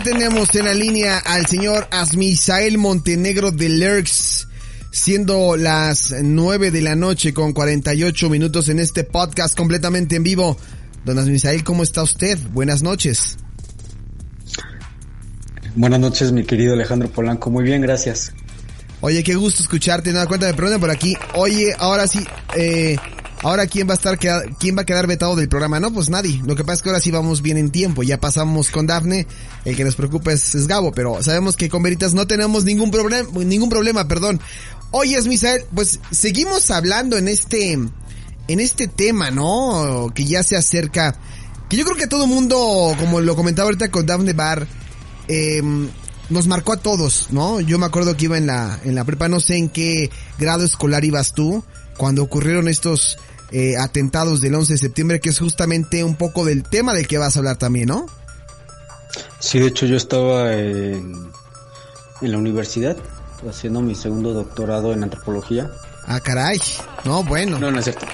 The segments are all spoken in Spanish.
Ya tenemos en la línea al señor Asmisael Montenegro de Lerx, siendo las 9 de la noche con 48 minutos en este podcast completamente en vivo. Don Asmisael, ¿cómo está usted? Buenas noches. Buenas noches, mi querido Alejandro Polanco. Muy bien, gracias. Oye, qué gusto escucharte. Nada, cuéntame, perdón por aquí. Oye, ahora sí, ahora quién va a quedar vetado del programa. No, pues nadie. Lo que pasa es que ahora sí vamos bien en tiempo. Ya pasamos con Dafne. El que nos preocupa es Gabo, pero sabemos que con Veritas no tenemos ningún problema, perdón. Oye, Asmisael, pues seguimos hablando en este tema, ¿no? Que ya se acerca, que yo creo que todo mundo, como lo comentaba ahorita con Dafne Bar, nos marcó a todos, ¿no? Yo me acuerdo que iba en la prepa, no sé en qué grado escolar ibas tú, cuando ocurrieron estos atentados del 11 de septiembre, que es justamente un poco del tema del que vas a hablar también, ¿no? Sí, de hecho yo estaba en la universidad haciendo mi segundo doctorado en antropología. Ah, caray. No, bueno. No es cierto.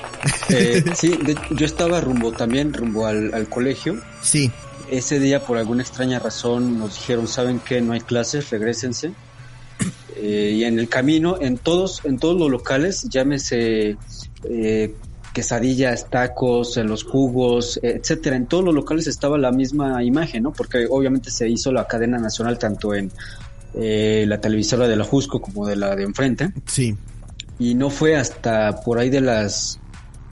Sí, yo estaba rumbo al colegio. Sí. Ese día, por alguna extraña razón, nos dijeron, ¿saben qué? No hay clases, regrésense. Y en el camino, en todos los locales, llámese quesadillas, tacos, en los jugos, etcétera, en todos los locales estaba la misma imagen, ¿no? Porque obviamente se hizo la cadena nacional tanto en la televisora de la Jusco como de la de enfrente. Sí. Y no fue hasta por ahí de las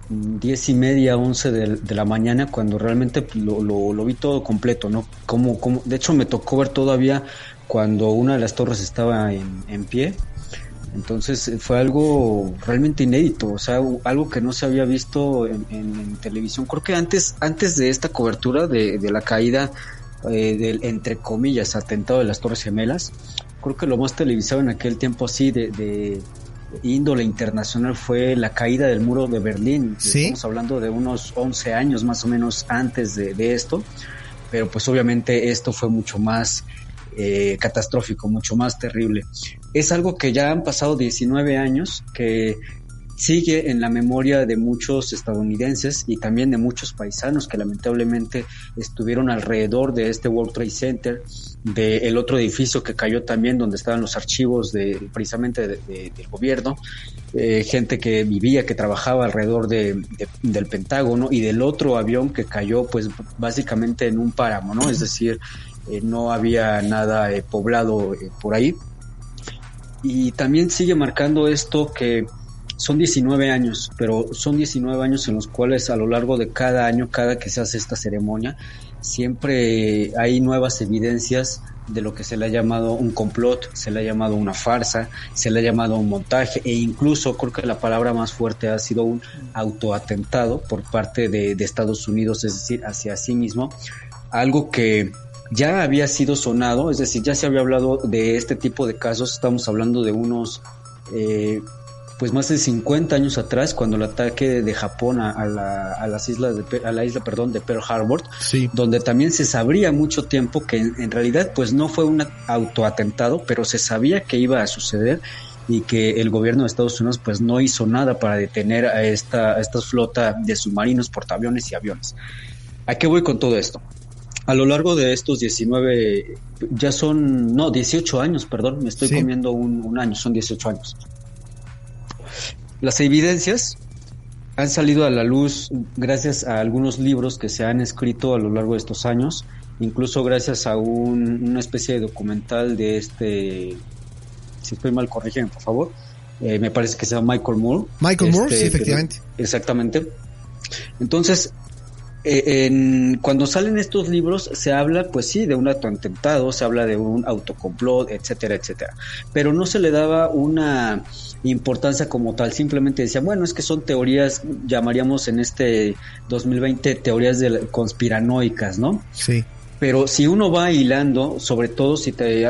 10:30, 11 de la mañana cuando realmente lo vi todo completo, ¿no? Como de hecho me tocó ver todavía cuando una de las torres estaba en pie. Entonces fue algo realmente inédito, o sea, algo que no se había visto en televisión. Creo que antes de esta cobertura de la caída del, entre comillas, atentado de las Torres Gemelas, creo que lo más televisado en aquel tiempo así de índole internacional fue la caída del muro de Berlín. ¿Sí? Estamos hablando de unos 11 años más o menos antes de esto, pero pues obviamente esto fue mucho más catastrófico, mucho más terrible. Es algo que ya han pasado 19 años, que sigue en la memoria de muchos estadounidenses y también de muchos paisanos que lamentablemente estuvieron alrededor de este World Trade Center, del otro edificio que cayó también donde estaban los archivos precisamente del gobierno, gente que vivía, que trabajaba alrededor del Pentágono, y del otro avión que cayó pues básicamente en un páramo, ¿no? Es decir, no había nada poblado por ahí. Y también sigue marcando esto que son 19 años, pero son 19 años en los cuales a lo largo de cada año, cada que se hace esta ceremonia, siempre hay nuevas evidencias de lo que se le ha llamado un complot, se le ha llamado una farsa, se le ha llamado un montaje, e incluso creo que la palabra más fuerte ha sido un autoatentado por parte de Estados Unidos, es decir, hacia sí mismo, algo que ya había sido sonado, es decir, ya se había hablado de este tipo de casos. Estamos hablando de unos pues más de 50 años atrás, cuando el ataque de Japón a la isla de Pearl Harbor, sí, donde también se sabría mucho tiempo que en realidad pues no fue un autoatentado, pero se sabía que iba a suceder y que el gobierno de Estados Unidos pues no hizo nada para detener a esta flota de submarinos, portaaviones y aviones. ¿A qué voy con todo esto? A lo largo de estos 18 años, perdón, me estoy comiendo un año, son 18 años. Las evidencias han salido a la luz gracias a algunos libros que se han escrito a lo largo de estos años, incluso gracias a una especie de documental de si estoy mal, corrígeme por favor, me parece que se llama Michael Moore. Michael Moore, sí, efectivamente. Exactamente. Entonces, cuando salen estos libros se habla, pues sí, de un autoatentado, se habla de un autocomplot, etcétera, etcétera, pero no se le daba una importancia como tal, simplemente decían, bueno, es que son teorías, llamaríamos en este 2020 teorías conspiranoicas, ¿no? Sí. Pero si uno va hilando, sobre todo si te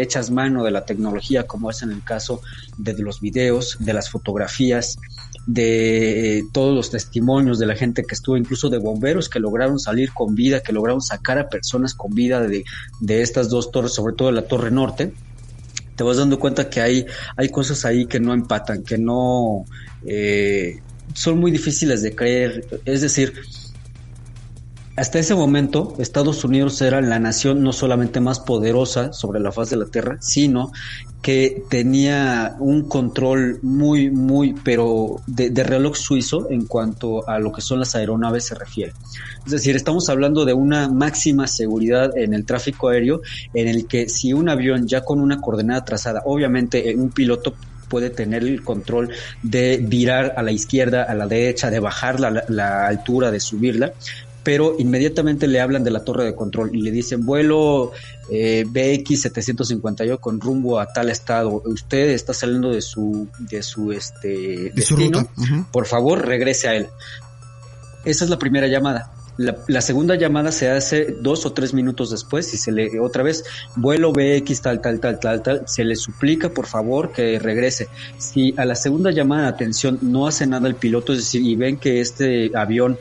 echas mano de la tecnología, como es en el caso de los videos, de las fotografías, de todos los testimonios de la gente que estuvo, incluso de bomberos que lograron salir con vida, que lograron sacar a personas con vida de estas dos torres, sobre todo de la Torre Norte, te vas dando cuenta que hay cosas ahí que no empatan, que no son muy difíciles de creer. Es decir, hasta ese momento, Estados Unidos era la nación no solamente más poderosa sobre la faz de la Tierra, sino que tenía un control pero de reloj suizo en cuanto a lo que son las aeronaves se refiere. Es decir, estamos hablando de una máxima seguridad en el tráfico aéreo, en el que si un avión ya con una coordenada trazada, obviamente un piloto puede tener el control de virar a la izquierda, a la derecha, de bajar la altura, de subirla, pero inmediatamente le hablan de la torre de control y le dicen vuelo BX 758 con rumbo a tal estado, usted está saliendo de su destino, por favor regrese a él. Esa es la primera llamada. La segunda llamada se hace 2 o 3 minutos después y se le otra vez vuelo BX tal, se le suplica por favor que regrese. Si a la segunda llamada de atención no hace nada el piloto, es decir, y ven que este avión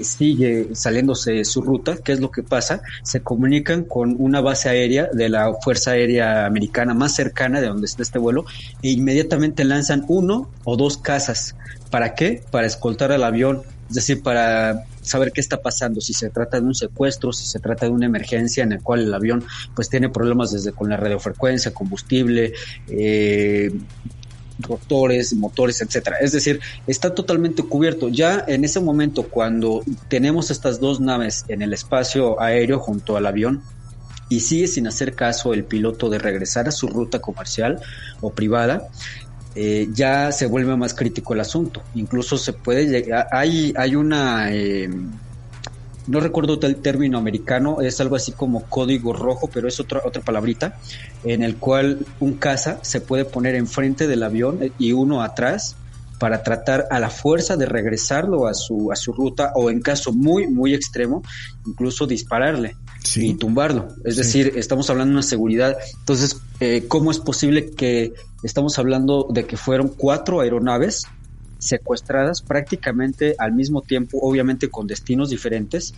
sigue saliéndose de su ruta, ¿qué es lo que pasa? Se comunican con una base aérea de la Fuerza Aérea Americana más cercana de donde está este vuelo e inmediatamente lanzan 1 o 2 cazas. ¿Para qué? Para escoltar al avión, es decir, para saber qué está pasando, si se trata de un secuestro, si se trata de una emergencia en el cual el avión pues tiene problemas desde con la radiofrecuencia, combustible, rotores, motores, etcétera. Es decir, está totalmente cubierto. Ya en ese momento, cuando tenemos estas 2 naves en el espacio aéreo junto al avión y sigue sin hacer caso el piloto de regresar a su ruta comercial o privada, ya se vuelve más crítico el asunto. Incluso se puede llegar, hay una no recuerdo el término americano, es algo así como código rojo, pero es otra palabrita, en el cual un caza se puede poner enfrente del avión y uno atrás para tratar a la fuerza de regresarlo a su ruta, o en caso muy extremo, incluso dispararle y tumbarlo. Es decir, estamos hablando de una seguridad. Entonces, ¿cómo es posible que estamos hablando de que fueron 4 aeronaves secuestradas prácticamente al mismo tiempo, obviamente con destinos diferentes,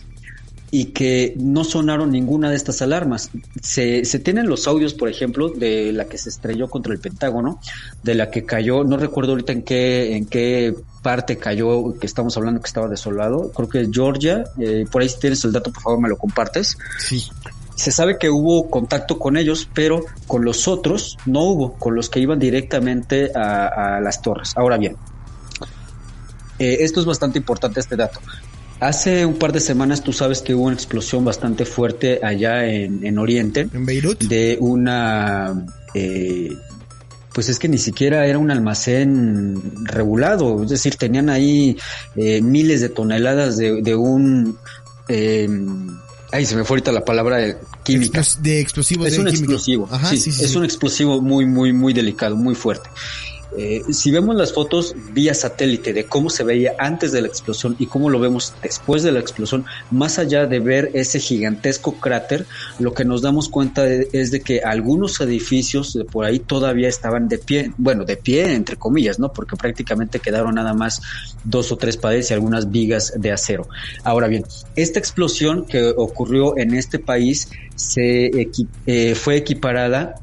y que no sonaron ninguna de estas alarmas? Se tienen los audios, por ejemplo, de la que se estrelló contra el Pentágono, de la que cayó, no recuerdo ahorita en qué parte cayó, que estamos hablando que estaba desolado, creo que es Georgia, por ahí si tienes el dato, por favor me lo compartes. Sí. Se sabe que hubo contacto con ellos, pero con los otros no hubo, con los que iban directamente a las torres. Ahora bien, esto es bastante importante, este dato. Hace un par de semanas tú sabes que hubo una explosión bastante fuerte allá en Oriente. ¿En Beirut? De una... pues es que ni siquiera era un almacén regulado. Es decir, tenían ahí miles de toneladas de un... ay, se me fue ahorita la palabra química. De explosivos. Es un explosivo. Ajá, sí, es un explosivo muy delicado, muy fuerte. Si vemos las fotos vía satélite de cómo se veía antes de la explosión y cómo lo vemos después de la explosión, más allá de ver ese gigantesco cráter, lo que nos damos cuenta es de que algunos edificios de por ahí todavía estaban de pie, bueno, de pie entre comillas, ¿no? Porque prácticamente quedaron nada más 2 o 3 paredes y algunas vigas de acero. Ahora bien, esta explosión que ocurrió en este país fue equiparada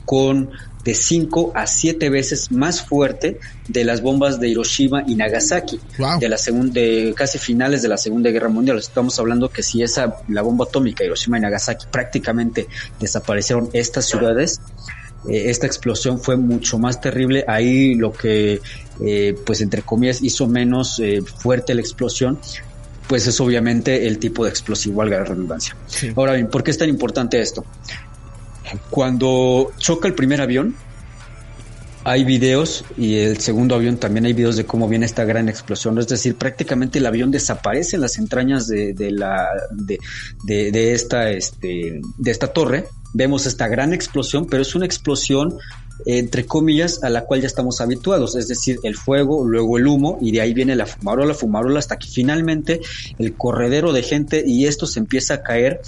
con de 5 a 7 veces más fuerte de las bombas de Hiroshima y Nagasaki, wow, de casi finales de la Segunda Guerra Mundial. Estamos hablando que si la bomba atómica Hiroshima y Nagasaki prácticamente desaparecieron estas ciudades, esta explosión fue mucho más terrible. Ahí lo que pues entre comillas hizo menos fuerte la explosión, pues es obviamente el tipo de explosivo, valga la redundancia. Sí. Ahora bien, ¿por qué es tan importante esto? Cuando choca el primer avión, hay videos, y el segundo avión también hay videos de cómo viene esta gran explosión. Es decir, prácticamente el avión desaparece en las entrañas de esta torre. Vemos esta gran explosión, pero es una explosión entre comillas a la cual ya estamos habituados, es decir, el fuego, luego el humo, y de ahí viene la fumarola, hasta que finalmente el corredero de gente, y esto se empieza a caer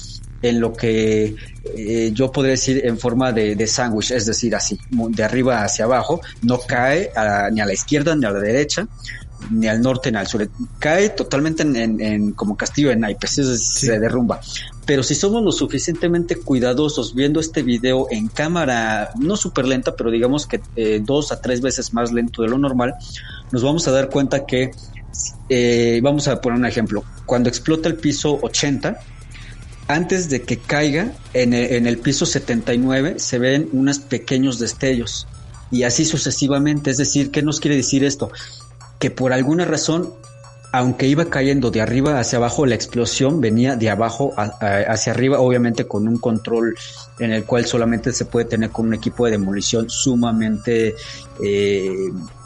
en lo que yo podría decir en forma de sándwich, es decir, así, de arriba hacia abajo, no cae ni a la izquierda ni a la derecha, ni al norte ni al sur, cae totalmente en como castillo de naipes, es decir, sí, se derrumba. Pero si somos lo suficientemente cuidadosos viendo este video en cámara, no súper lenta, pero digamos que 2 a 3 veces más lento de lo normal, nos vamos a dar cuenta que Vamos a poner un ejemplo. Cuando explota el piso 80, antes de que caiga en el piso 79 se ven unos pequeños destellos y así sucesivamente. Es decir, ¿qué nos quiere decir esto? Que por alguna razón, aunque iba cayendo de arriba hacia abajo, la explosión venía de abajo hacia arriba, obviamente con un control en el cual solamente se puede tener con un equipo de demolición sumamente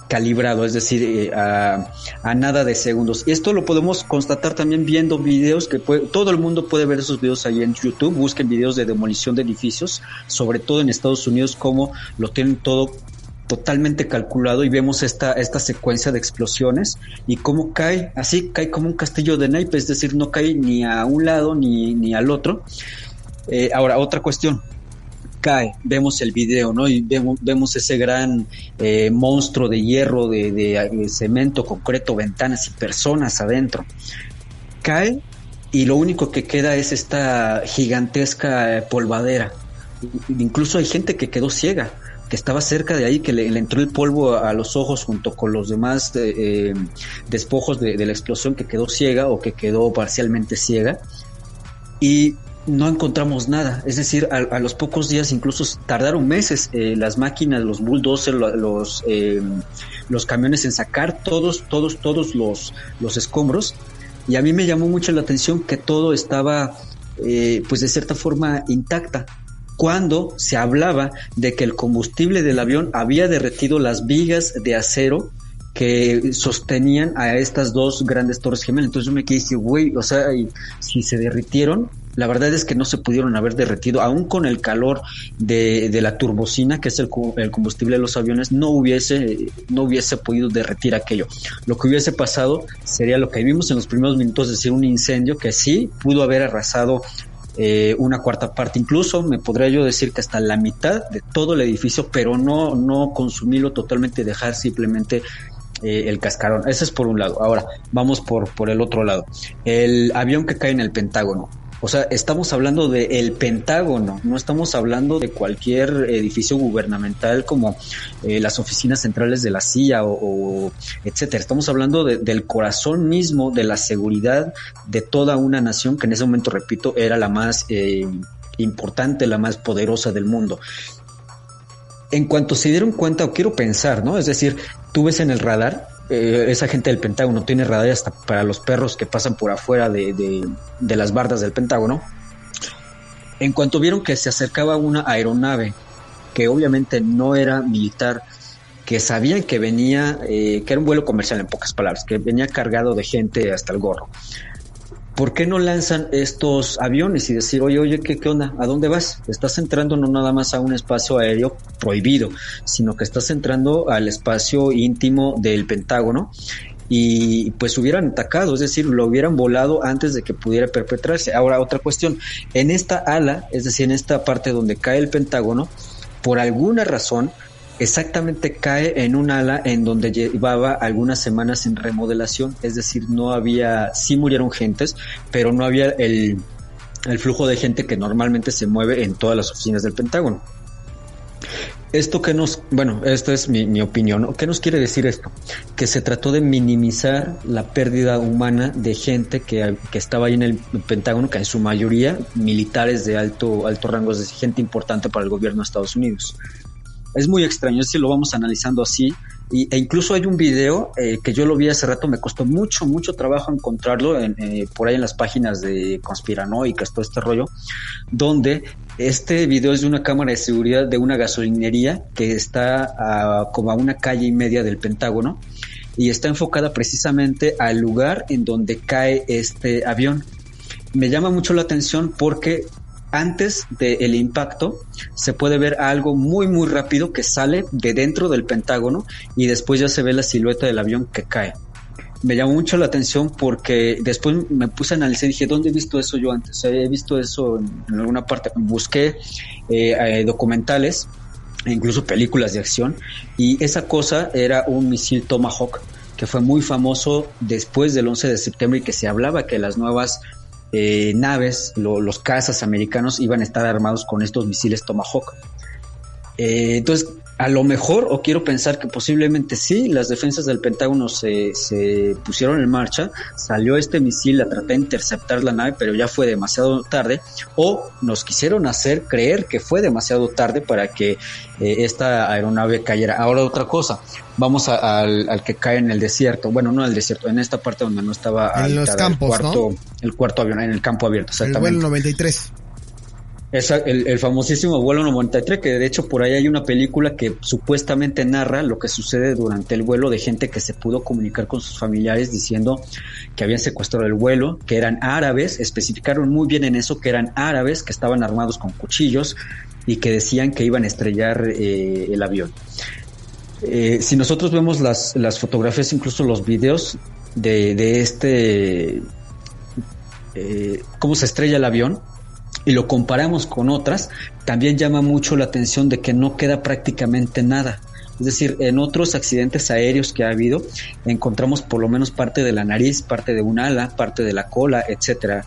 calibrado, es decir, a nada de segundos. Y esto lo podemos constatar también viendo videos que todo el mundo puede ver esos videos ahí en YouTube. Busquen videos de demolición de edificios, sobre todo en Estados Unidos, como lo tienen todo totalmente calculado, y vemos esta secuencia de explosiones y cómo cae como un castillo de naipes, es decir, no cae ni a un lado ni al otro. Ahora, otra cuestión. Cae, vemos el video, ¿no? Y vemos ese gran monstruo de hierro, de cemento, concreto, ventanas y personas adentro. Cae y lo único que queda es esta gigantesca polvadera. Incluso hay gente que quedó ciega, que estaba cerca de ahí, que le entró el polvo a los ojos junto con los demás despojos de la explosión, que quedó ciega o que quedó parcialmente ciega. Y no encontramos nada, es decir, a los pocos días, incluso tardaron meses las máquinas, los bulldozers, los camiones en sacar todos los escombros, y a mí me llamó mucho la atención que todo estaba pues de cierta forma intacta, cuando se hablaba de que el combustible del avión había derretido las vigas de acero que sostenían a estas dos grandes torres gemelas. Entonces yo me quedé diciendo, güey, o sea, si se derritieron, la verdad es que no se pudieron haber derretido, aún con el calor de la turbocina, que es el combustible de los aviones, no hubiese podido derretir aquello. Lo que hubiese pasado sería lo que vimos en los primeros minutos, es decir, un incendio que sí pudo haber arrasado una cuarta parte, incluso me podría yo decir que hasta la mitad de todo el edificio, pero no consumirlo totalmente, dejar simplemente el cascarón. Ese es por un lado. Ahora vamos por el otro lado, el avión que cae en el Pentágono. O sea, estamos hablando del Pentágono, no estamos hablando de cualquier edificio gubernamental como las oficinas centrales de la CIA o etcétera. Estamos hablando del corazón mismo de la seguridad de toda una nación, que en ese momento, repito, era la más importante, la más poderosa del mundo. En cuanto se dieron cuenta, o quiero pensar, ¿no? Es decir, tú ves en el radar, esa gente del Pentágono tiene radar hasta para los perros que pasan por afuera de las bardas del Pentágono. En cuanto vieron que se acercaba una aeronave, que obviamente no era militar, que sabían que venía, que era un vuelo comercial, en pocas palabras, que venía cargado de gente hasta el gorro, ¿por qué no lanzan estos aviones y decir, oye, ¿qué onda? ¿A dónde vas? Estás entrando no nada más a un espacio aéreo prohibido, sino que estás entrando al espacio íntimo del Pentágono, y pues hubieran atacado, es decir, lo hubieran volado antes de que pudiera perpetrarse. Ahora, otra cuestión, en esta ala, es decir, en esta parte donde cae el Pentágono, por alguna razón, exactamente cae en un ala en donde llevaba algunas semanas en remodelación, es decir, no había, sí murieron gentes, pero no había el flujo de gente que normalmente se mueve en todas las oficinas del Pentágono. Esto esta es mi opinión, ¿no? ¿Qué nos quiere decir esto? Que se trató de minimizar la pérdida humana de gente que estaba ahí en el Pentágono, que en su mayoría militares de alto rango, es decir, gente importante para el gobierno de Estados Unidos. Es muy extraño, si lo vamos analizando así, e incluso hay un video que yo lo vi hace rato, me costó mucho trabajo encontrarlo por ahí en las páginas de conspiranoicas, todo este rollo, donde este video es de una cámara de seguridad de una gasolinería que está como a una calle y media del Pentágono, y está enfocada precisamente al lugar en donde cae este avión. Me llama mucho la atención porque antes del impacto se puede ver algo muy rápido que sale de dentro del Pentágono, y después ya se ve la silueta del avión que cae. Me llamó mucho la atención porque después me puse a analizar y dije, ¿dónde he visto eso yo antes? He visto eso en alguna parte. Busqué documentales e incluso películas de acción, y esa cosa era un misil Tomahawk que fue muy famoso después del 11 de septiembre, y que se hablaba que las nuevas naves, los cazas americanos iban a estar armados con estos misiles Tomahawk. Entonces, A lo mejor, o quiero pensar que posiblemente sí, las defensas del Pentágono se pusieron en marcha, salió este misil a tratar de interceptar la nave, pero ya fue demasiado tarde, o nos quisieron hacer creer que fue demasiado tarde para que esta aeronave cayera. Ahora otra cosa, vamos al que cae en el desierto, bueno, no en el desierto, en esta parte donde no estaba en los campos, el cuarto avión, en el campo abierto, exactamente. El vuelo 93. El famosísimo vuelo 93, que de hecho por ahí hay una película que supuestamente narra lo que sucede durante el vuelo, de gente que se pudo comunicar con sus familiares diciendo que habían secuestrado el vuelo, que eran árabes, especificaron muy bien en eso que eran árabes, que estaban armados con cuchillos y que decían que iban a estrellar el avión. Si nosotros vemos las fotografías, incluso los videos de cómo se estrella el avión, y lo comparamos con otras, también llama mucho la atención de que no queda prácticamente nada. Es decir, en otros accidentes aéreos que ha habido, encontramos por lo menos parte de la nariz, parte de un ala, parte de la cola, etcétera.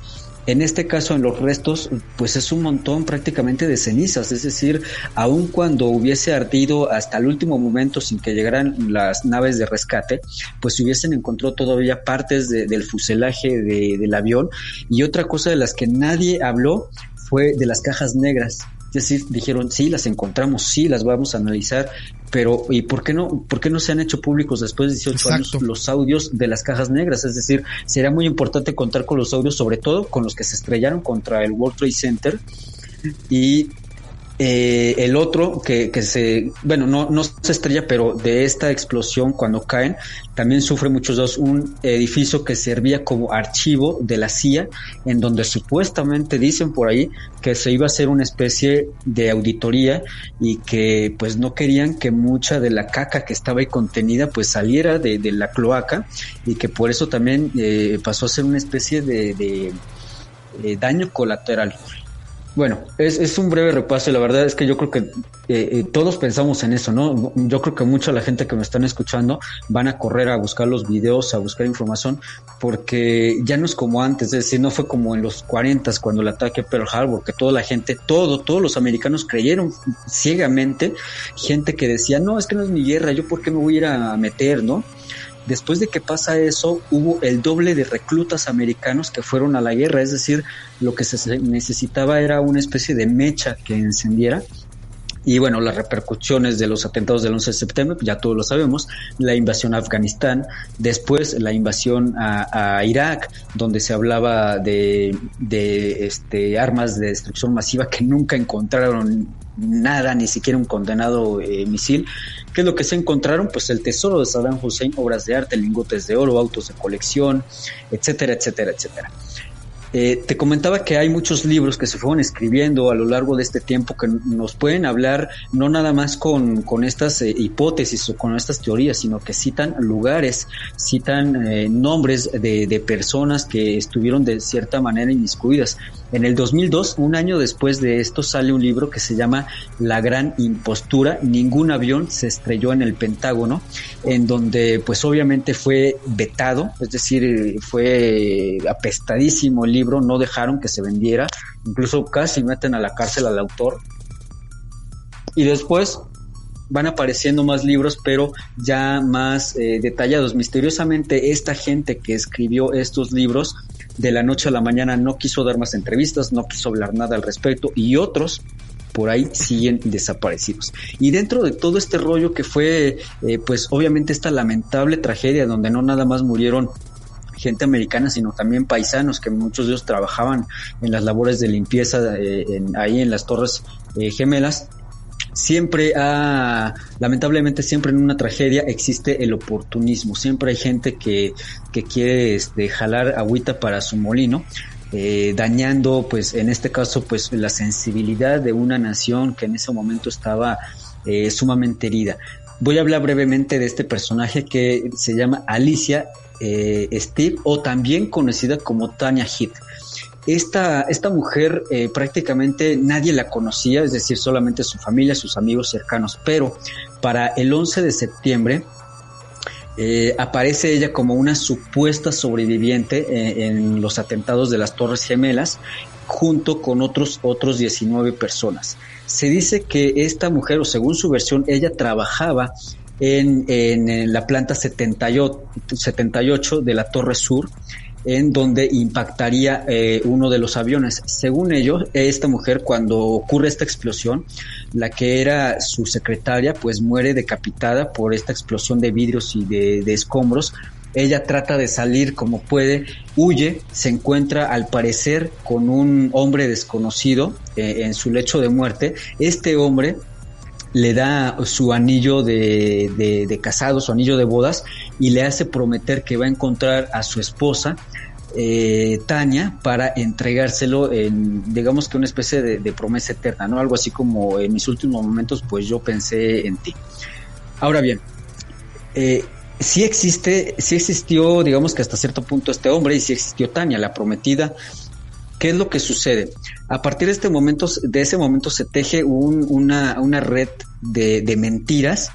En este caso, en los restos, pues es un montón prácticamente de cenizas, es decir, aun cuando hubiese ardido hasta el último momento sin que llegaran las naves de rescate, pues se hubiesen encontrado todavía partes del fuselaje del avión. Y otra cosa de las que nadie habló fue de las cajas negras. Es decir, dijeron, sí, las encontramos, sí, las vamos a analizar, pero ¿y por qué no se han hecho públicos después de 18 años los audios de las cajas negras? Es decir, sería muy importante contar con los audios, sobre todo con los que se estrellaron contra el World Trade Center, y el otro que no se estrella, pero de esta explosión cuando caen también sufre muchos daños, un edificio que servía como archivo de la CIA, en donde supuestamente dicen por ahí que se iba a hacer una especie de auditoría y que pues no querían que mucha de la caca que estaba ahí contenida pues saliera de la cloaca, y que por eso también pasó a ser una especie de daño colateral. Bueno, es un breve repaso y la verdad es que yo creo que todos pensamos en eso, ¿no? Yo creo que mucha la gente que me están escuchando van a correr a buscar los videos, a buscar información, porque ya no es como antes, es decir, no fue como en los 40s cuando el ataque a Pearl Harbor, que toda la gente, todos los americanos creyeron ciegamente, gente que decía, no, es que no es mi guerra, yo por qué me voy a ir a meter, ¿no? Después de que pasa eso, hubo el doble de reclutas americanos que fueron a la guerra, es decir, lo que se necesitaba era una especie de mecha que encendiera. Y bueno, las repercusiones de los atentados del 11 de septiembre, ya todos lo sabemos, la invasión a Afganistán, después la invasión a Irak, donde se hablaba de armas de destrucción masiva que nunca encontraron nada, ni siquiera un condenado misil. ¿Qué es lo que se encontraron? Pues el tesoro de Saddam Hussein, obras de arte, lingotes de oro, autos de colección, etcétera, etcétera, etcétera. Te comentaba que hay muchos libros que se fueron escribiendo a lo largo de este tiempo que nos pueden hablar no nada más con estas hipótesis o con estas teorías, sino que citan lugares, citan nombres de personas que estuvieron de cierta manera inmiscuidas. En el 2002, un año después de esto, sale un libro que se llama La Gran Impostura, ningún avión se estrelló en el Pentágono, en donde pues obviamente fue vetado, es decir, fue apestadísimo el libro, no dejaron que se vendiera, incluso casi meten a la cárcel al autor. Y después van apareciendo más libros, pero ya más detallados. Misteriosamente, esta gente que escribió estos libros, de la noche a la mañana no quiso dar más entrevistas, no quiso hablar nada al respecto, y otros por ahí siguen desaparecidos. Y dentro de todo este rollo que fue, pues obviamente esta lamentable tragedia donde no nada más murieron gente americana, sino también paisanos, que muchos de ellos trabajaban en las labores de limpieza ahí en las Torres Gemelas. Lamentablemente siempre en una tragedia existe el oportunismo, siempre hay gente que quiere jalar agüita para su molino, dañando pues en este caso pues la sensibilidad de una nación que en ese momento estaba sumamente herida. Voy a hablar brevemente de este personaje que se llama Alicia Steve, o también conocida como Tanya Heath. Esta mujer prácticamente nadie la conocía, es decir, solamente su familia, sus amigos cercanos, pero para el 11 de septiembre aparece ella como una supuesta sobreviviente en los atentados de las Torres Gemelas, junto con otros 19 personas. Se dice que esta mujer, o según su versión, ella trabajaba en la planta 78 de la Torre Sur, en donde impactaría uno de los aviones. Según ellos, esta mujer, cuando ocurre esta explosión, la que era su secretaria, pues muere decapitada por esta explosión de vidrios y de escombros. Ella trata de salir como puede, huye, se encuentra al parecer con un hombre desconocido en su lecho de muerte. Este hombre le da su anillo de casado, su anillo de bodas, y le hace prometer que va a encontrar a su esposa, Tania, para entregárselo en, digamos que una especie de promesa eterna, ¿no? Algo así como: en mis últimos momentos, pues yo pensé en ti. Ahora bien, sí existió, digamos que hasta cierto punto, este hombre, y sí existió Tania, la prometida. ¿Qué es lo que sucede? A partir de ese momento se teje una red de mentiras,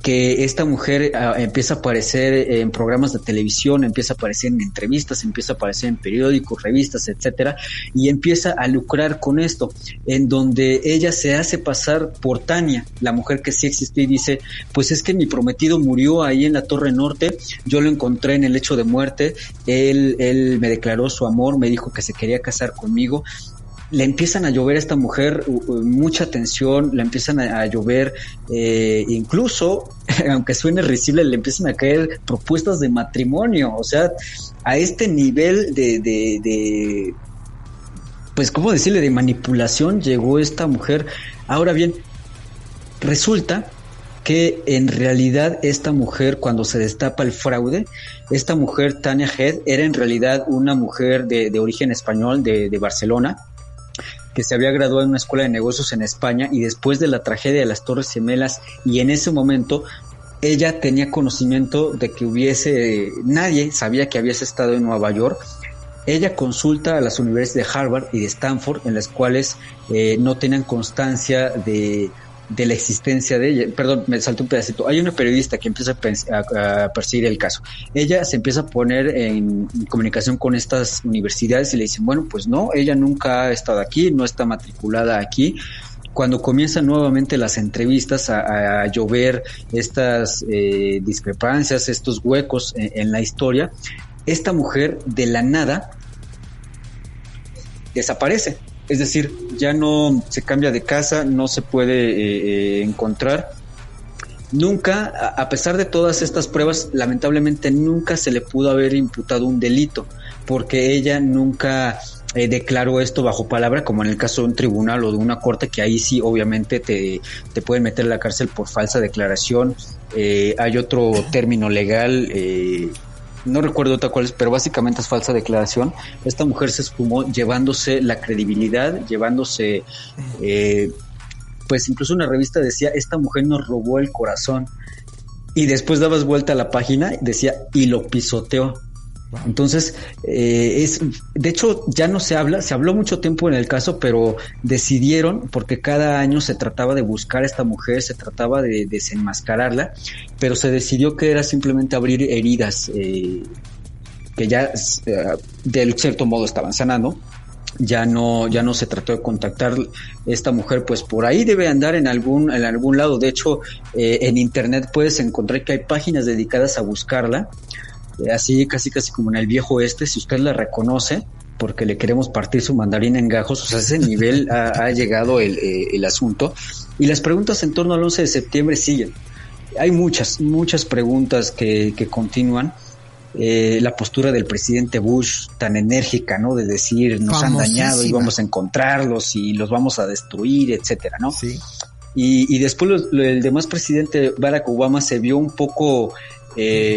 que esta mujer empieza a aparecer en programas de televisión, empieza a aparecer en entrevistas, empieza a aparecer en periódicos, revistas, etcétera, y empieza a lucrar con esto, en donde ella se hace pasar por Tania, la mujer que sí existió, y dice: pues es que mi prometido murió ahí en la Torre Norte, yo lo encontré en el lecho de muerte, él me declaró su amor, me dijo que se quería casar conmigo. Le empiezan a llover a esta mujer mucha atención, le empiezan a llover, incluso, aunque suene risible, le empiezan a caer propuestas de matrimonio. O sea, a este nivel de pues, ¿cómo decirle?, de manipulación llegó esta mujer. Ahora bien, resulta que en realidad esta mujer, cuando se destapa el fraude, esta mujer, Tania Head, era en realidad una mujer de origen español, de Barcelona, que se había graduado en una escuela de negocios en España, y después de la tragedia de las Torres Gemelas, y en ese momento ella tenía conocimiento de que nadie sabía que habías estado en Nueva York. Ella consulta a las universidades de Harvard y de Stanford, en las cuales no tenían constancia de la existencia de ella. Perdón, me salté un pedacito. Hay una periodista que empieza a perseguir el caso. Ella se empieza a poner en comunicación con estas universidades y le dicen: bueno, pues no, ella nunca ha estado aquí, no está matriculada aquí. Cuando comienzan nuevamente las entrevistas a llover estas discrepancias, estos huecos en la historia, esta mujer de la nada desaparece. Es decir, ya no se cambia de casa, no se puede encontrar. Nunca, a pesar de todas estas pruebas, lamentablemente nunca se le pudo haber imputado un delito, porque ella nunca declaró esto bajo palabra, como en el caso de un tribunal o de una corte, que ahí sí obviamente te pueden meter a la cárcel por falsa declaración. Hay otro término legal, no recuerdo otra cuál es, pero básicamente es falsa declaración. Esta mujer se esfumó llevándose la credibilidad, llevándose, pues incluso una revista decía: esta mujer nos robó el corazón, y después dabas vuelta a la página y decía: y lo pisoteó. Entonces, de hecho ya no se habló mucho tiempo en el caso, pero decidieron, porque cada año se trataba de buscar a esta mujer, se trataba de desenmascararla, pero se decidió que era simplemente abrir heridas que ya de cierto modo estaban sanando. Ya no se trató de contactar esta mujer, pues por ahí debe andar en algún lado. De hecho, en internet puedes encontrar que hay páginas dedicadas a buscarla. Así casi como en el viejo oeste. Si usted la reconoce, porque le queremos partir su mandarín en gajos, o sea, a ese nivel ha llegado el asunto. Y las preguntas en torno al 11 de septiembre siguen. Hay muchas preguntas que continúan. La postura del presidente Bush tan enérgica, ¿no? De decir: nos han dañado y vamos a encontrarlos y los vamos a destruir, etcétera, ¿no? Sí. Y después el demás presidente Barack Obama se vio un poco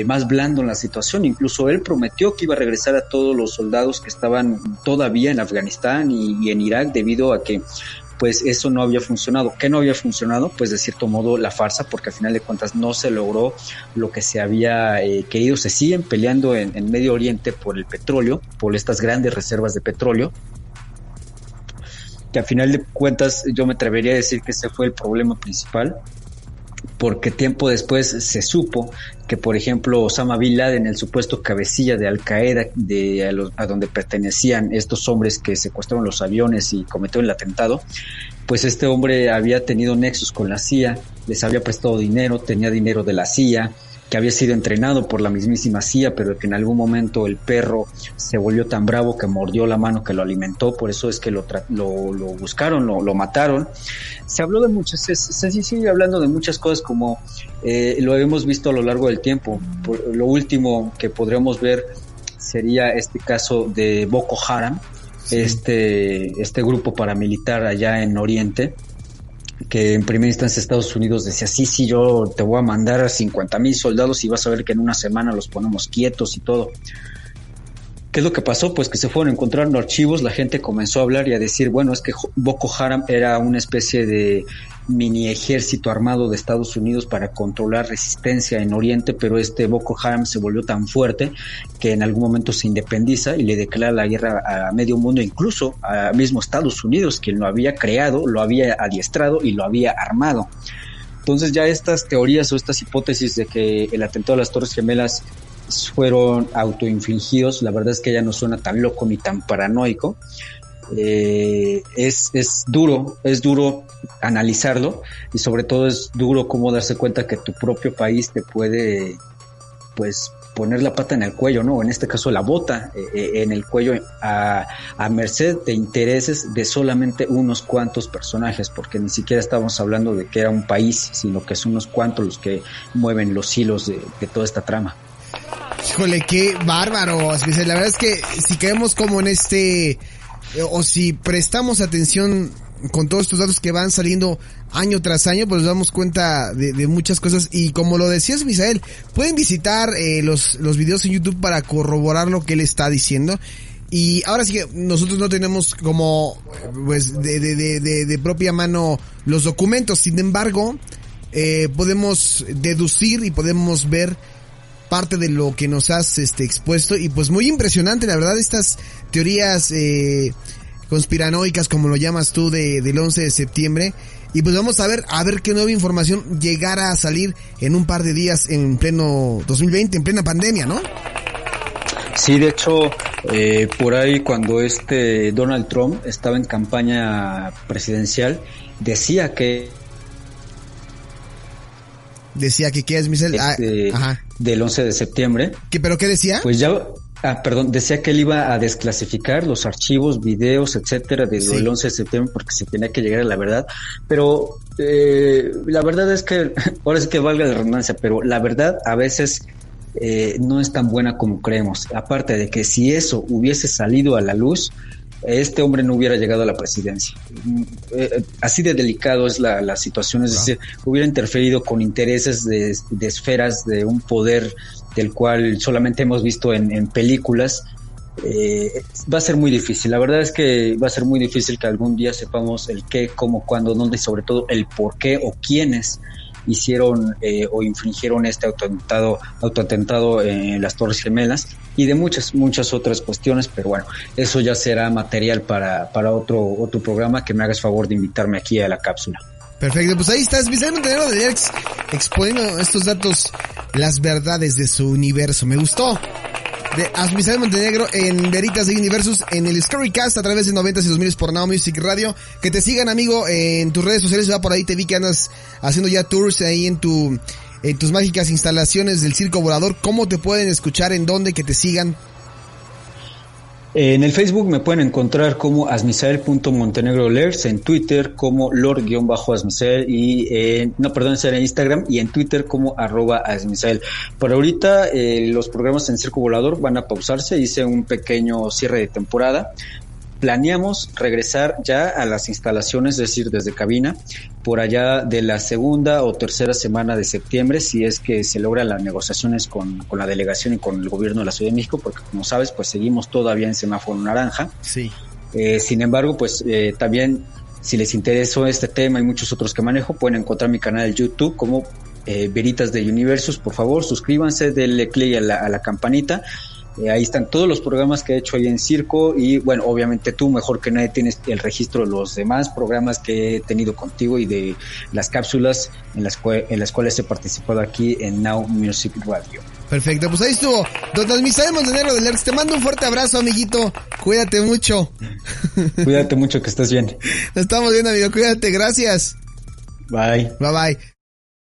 más blando en la situación. Incluso él prometió que iba a regresar a todos los soldados que estaban todavía en Afganistán y en Irak, debido a que pues eso no había funcionado. ¿Qué no había funcionado? Pues de cierto modo la farsa, porque al final de cuentas no se logró lo que se había querido. Se siguen peleando en Medio Oriente por el petróleo, por estas grandes reservas de petróleo, que al final de cuentas yo me atrevería a decir que ese fue el problema principal. porque tiempo después se supo que, por ejemplo, Osama Bin Laden, el supuesto cabecilla de Al Qaeda, a donde pertenecían estos hombres que secuestraron los aviones y cometieron el atentado, pues este hombre había tenido nexos con la CIA, les había prestado dinero, tenía dinero de la CIA, que había sido entrenado por la mismísima CIA, pero que en algún momento el perro se volvió tan bravo que mordió la mano que lo alimentó, por eso es que lo buscaron, lo mataron. Se habló de muchas, se sigue hablando de muchas cosas como lo hemos visto a lo largo del tiempo. Lo último que podríamos ver sería este caso de Boko Haram, sí. este grupo paramilitar allá en Oriente, que en primera instancia Estados Unidos decía, sí, yo te voy a mandar 50,000 soldados y vas a ver que en una semana los ponemos quietos y todo. ¿Qué es lo que pasó? Pues que se fueron encontrando archivos, la gente comenzó a hablar y a decir, bueno, es que Boko Haram era una especie de mini ejército armado de Estados Unidos para controlar resistencia en Oriente, pero este Boko Haram se volvió tan fuerte que en algún momento se independiza y le declara la guerra a medio mundo, incluso a mismo Estados Unidos, quien lo había creado, lo había adiestrado y lo había armado. Entonces ya estas teorías o estas hipótesis de que el atentado a las Torres Gemelas fueron autoinfligidos, la verdad es que ya no suena tan loco ni tan paranoico. Es duro analizarlo, y sobre todo es duro cómo darse cuenta que tu propio país te puede, pues, poner la pata en el cuello, ¿no? En este caso la bota en el cuello a merced de intereses de solamente unos cuantos personajes, porque ni siquiera estábamos hablando de que era un país, sino que son unos cuantos los que mueven los hilos de toda esta trama. Híjole, qué bárbaro. La verdad es que si caemos como en o si prestamos atención con todos estos datos que van saliendo año tras año, pues nos damos cuenta de muchas cosas. Y como lo decías, Misael, pueden visitar los videos en YouTube para corroborar lo que él está diciendo. Y ahora sí que nosotros no tenemos como, pues, de propia mano los documentos. Sin embargo, podemos deducir y podemos ver parte de lo que nos has expuesto, y pues muy impresionante, la verdad, estas teorías conspiranoicas, como lo llamas tú, del 11 de septiembre. Y pues vamos a ver qué nueva información llegará a salir en un par de días en pleno 2020, en plena pandemia, ¿no? Sí, de hecho, por ahí cuando Donald Trump estaba en campaña presidencial, decía que ¿qué es, Misael? Ajá. Del 11 de septiembre. ¿Pero qué decía? Pues ya, decía que él iba a desclasificar los archivos, videos, etcétera, del 11 de septiembre, porque se tenía que llegar a la verdad. Pero la verdad es que, ahora sí que valga la redundancia, pero la verdad a veces no es tan buena como creemos. Aparte de que si eso hubiese salido a la luz, este hombre no hubiera llegado a la presidencia. Así de delicado es la situación, es decir, hubiera interferido con intereses de esferas de un poder del cual solamente hemos visto en películas. Va a ser muy difícil, la verdad es que va a ser muy difícil que algún día sepamos el qué, cómo, cuándo, dónde, y sobre todo el por qué o quiénes hicieron o infringieron este autoatentado en las Torres Gemelas, y de muchas otras cuestiones, pero bueno, eso ya será material para otro programa, que me hagas favor de invitarme aquí a la cápsula. Perfecto, pues ahí estás, Misael Montenegro de Lerx, exponiendo estos datos, las verdades de su universo. Me gustó. De Misael Montenegro en Veritas de Universus, en el Storycast a través de 90s y 2000s por Now Music Radio. Que te sigan, amigo, en tus redes sociales. Va por ahí, te vi que andas haciendo ya tours ahí en tus mágicas instalaciones del Circo Volador. ¿Cómo te pueden escuchar? ¿En dónde? Que te sigan. En el Facebook me pueden encontrar como asmisael.montenegrolers, en Twitter como lord-asmisael y en Instagram y en Twitter como @asmisael. Por ahorita los programas en Circo Volador van a pausarse, hice un pequeño cierre de temporada. Planeamos regresar ya a las instalaciones, es decir, desde cabina, por allá de la segunda o tercera semana de septiembre, si es que se logran las negociaciones con la delegación y con el gobierno de la Ciudad de México, porque como sabes, pues seguimos todavía en semáforo naranja. Sí. Sin embargo, pues también, si les interesó este tema y muchos otros que manejo, pueden encontrar mi canal de YouTube como Veritas de Universus. Por favor, suscríbanse, denle click a la campanita. Ahí están todos los programas que he hecho ahí en Circo y bueno, obviamente tú mejor que nadie tienes el registro de los demás programas que he tenido contigo y de las cápsulas en las cuales he participado aquí en Now Music Radio. Perfecto, pues ahí estuvo Don Misael Montenegro del ERX. Te mando un fuerte abrazo, amiguito. Cuídate mucho. Cuídate mucho, que estés bien. Nos estamos viendo, amigo. Cuídate, gracias. Bye. Bye bye.